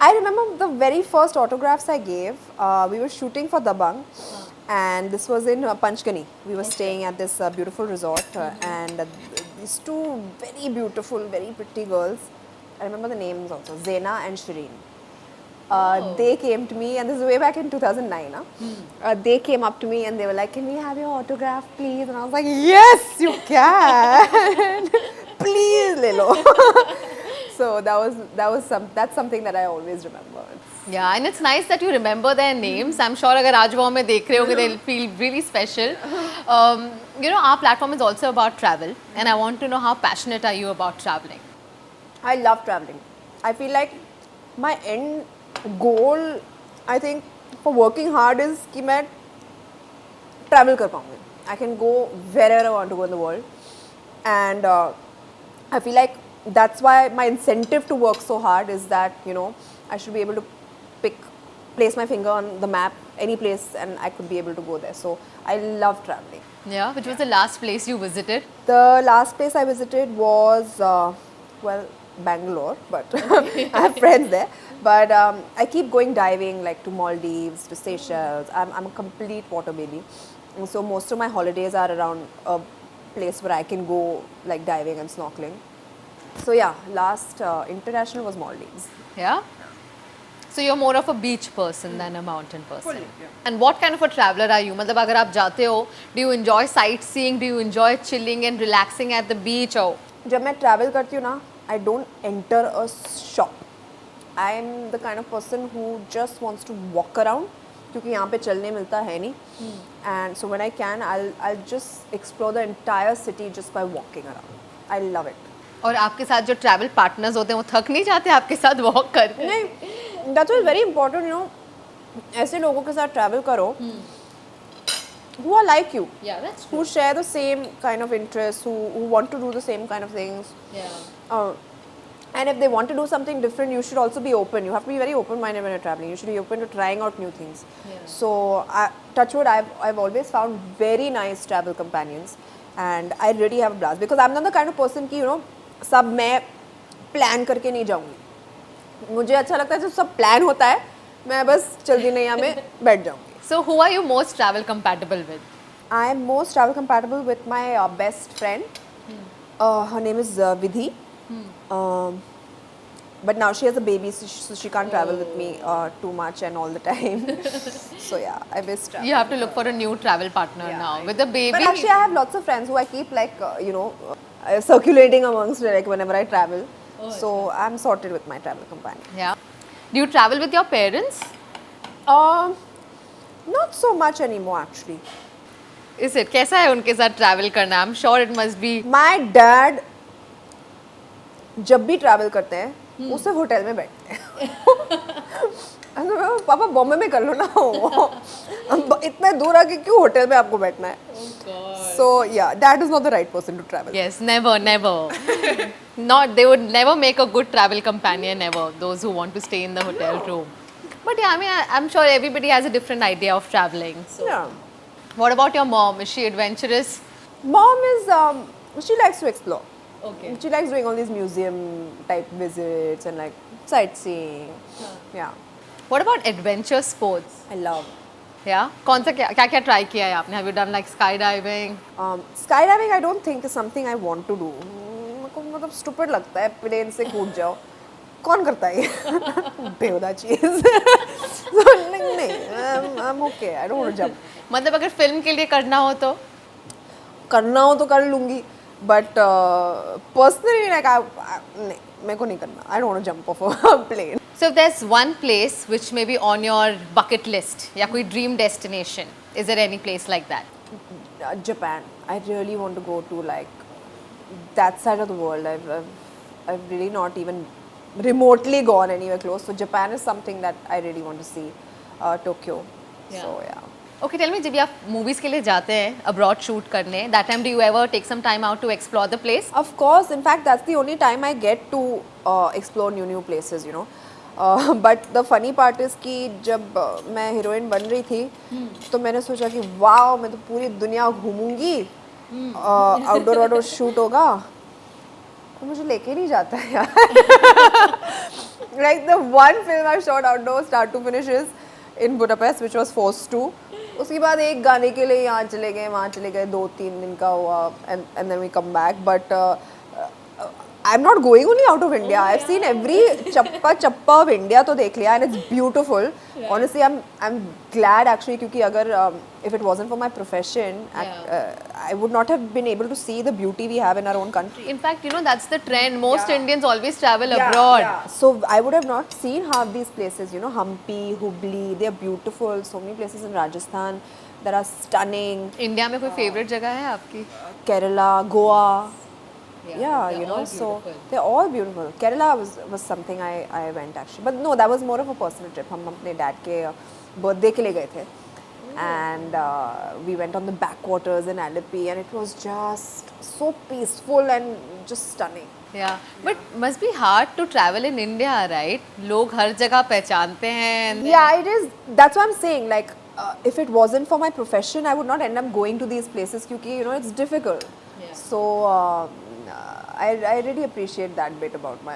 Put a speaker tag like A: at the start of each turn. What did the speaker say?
A: I remember the very first autographs I gave. We were shooting for Dabang, and this was in Panchgani. We were staying at this beautiful resort, and these two very beautiful, very pretty girls. I remember the names also, Zena and Shireen. They came to me, and this is way back in 2009. They came up to me and they were like, "Can we have your autograph, please?" And I was like, "Yes, you can. Please, Lilo." So that's something that I always remember.
B: Yeah, and it's nice that you remember their names. I'm sure अगर आज वो हमें देख रहे होंगे, they'll feel really special. You know, our platform is also about travel, and I want to know how passionate are you about traveling?
A: I love traveling. I feel like my end goal, I think, for working hard is कि मैं travel कर पाऊँगी. I can go wherever I want to go in the world, and I feel like that's why my incentive to work so hard is that, you know, I should be able to place my finger on the map, any place, and I could be able to go there. So I love traveling.
B: Yeah, which was the last place you visited?
A: The last place I visited was, well, Bangalore, but I have friends there. But I keep going diving, like to Maldives, to Seychelles. I'm a complete water baby. And so most of my holidays are around a place where I can go like diving and snorkeling. So yeah, last international was Maldives.
B: Yeah. So you're more of a beach person than a mountain person. And what kind of a traveler are you? मतलब अगर आप जाते हो, do you enjoy sightseeing? Do you enjoy chilling and relaxing at the beach? Or
A: जब मैं travel करती हूँ ना, I don't enter a shop. I'm the kind of person who just wants to walk around, क्योंकि यहाँ पे चलने मिलता है नहीं. And so when I can, I'll just explore the entire city just by walking around. I love it.
B: और आपके साथ जो travel partners होते हैं वो थक नहीं जाते आपके साथ walk करके?
A: नहीं, that's why very important, you know, ऐसे लोगों के साथ travel करो who are like you.
B: Yeah, that's
A: Who share the same kind of interests, who want to do the same kind of things.
B: Yeah.
A: And if they want to do something different, you should also be open. You have to be very open-minded when you're traveling. You should be open to trying out new things.
B: Yeah.
A: So, touch wood, I've always found very nice travel companions, and I really have a blast because I'm not the kind of person कि, you know, सब मैं plan करके नहीं जाऊँगी. मुझे अच्छा लगता है जब सब plan होता है, मैं बस जल्दी नैया में बैठ जाऊँगी.
B: So who are you most travel compatible with?
A: I am most travel compatible with my best friend. Her name is Vidhi. But now she has a baby, so she can't travel with me too much and all the time. So yeah, I miss travel.
B: You have to look for a new travel partner now. With the baby.
A: But actually, I have lots of friends who I keep like you know circulating amongst like whenever I travel. So I'm sorted with my travel companion.
B: Yeah. Do you travel with your parents?
A: Not so much anymore actually.
B: Is it? कैसा है उनके साथ travel करना? I'm sure it must be.
A: My dad जब भी travel करते हैं उसे होटल में बैठते हैं. पापा बॉम्बे में कर लो ना, इतना दूर आके क्यों होटल में आपको बैठना है? So yeah, dad is not the right person to travel.
B: Yes, never. Not, they would never make a good travel companion ever. Those who want to stay in the hotel room. But yeah, I mean, I'm sure everybody has a different idea of traveling. So.
A: Yeah.
B: What about your mom? Is she adventurous?
A: Mom is she likes to explore.
B: Okay.
A: She likes doing all these museum type visits and like sightseeing. Yeah.
B: What about adventure sports?
A: I love.
B: Yeah. कौन सा क्या try किया है आपने? Have you done like skydiving?
A: Skydiving I don't think is something I want to do. मेरे को मतलब stupid लगता है प्लेन से कूद जाओ. कौन करता है ये? बेहुदा चीज़. So नहीं, I'm okay. I don't want to jump.
B: मतलब अगर फिल्म के लिए करना हो तो?
A: करना हो तो कर लूँगी. But personally, like नहीं, मेरे को नहीं करना. I don't want to jump off a plane.
B: So if there's one place which may be on your bucket list, या कोई dream destination, is there any place like that?
A: Japan. I really want to go to like that side of the world. I've really not even remotely gone anywhere close. So Japan is something that I really want to see. Tokyo.
B: Yeah.
A: So yeah.
B: Okay, tell me, जब आप movies के लिए जाते हैं abroad shoot करने, that time do you ever take some time out to explore the place?
A: Of course. In fact, that's the only time I get to explore new places. You know. But the funny part is कि जब मैं heroine बन रही थी तो मैंने सोचा कि वाओ मैं तो पूरी दुनिया घूमूंगी, आउटडोर शूट होगा, तो मुझे लेके नहीं जाता है यार. Like the one film I shot outdoors, start to finish, is in Budapest, which was Force 2. उसके बाद एक गाने के लिए यहाँ चले गए, वहाँ चले गए, 2-3 दिन का हुआ, and then we come back. But I'm not going only out of India. I've seen every chappa of India तो देख लिया, and it's beautiful. Honestly, I'm glad actually, क्योंकि अगर if it wasn't for my profession, I would not have been able to see the beauty we have in our own country.
B: In fact, you know, that's the trend. Most Indians always travel abroad.
A: So I would have not seen half these places, you know, Hampi, Hubli, they're beautiful. So many places in Rajasthan that are stunning.
B: India में कोई favourite जगह है आपकी?
A: Kerala, Goa. Yeah,
B: they're
A: you know,
B: all
A: so
B: beautiful.
A: they're all beautiful. Kerala was something I went actually, but no, that was more of a personal trip. हम अपने dad के birthday के लिए गए थे, and we went on the backwaters in Alleppey, and it was just so peaceful and just stunning.
B: Yeah, but must be hard to travel in India, right? लोग हर जगह पहचानते हैं. and then-
A: Yeah, it is. That's what I'm saying. Like, if it wasn't for my profession, I would not end up going to these places because, you know, it's difficult.
B: Yeah.
A: So I really appreciate that bit about my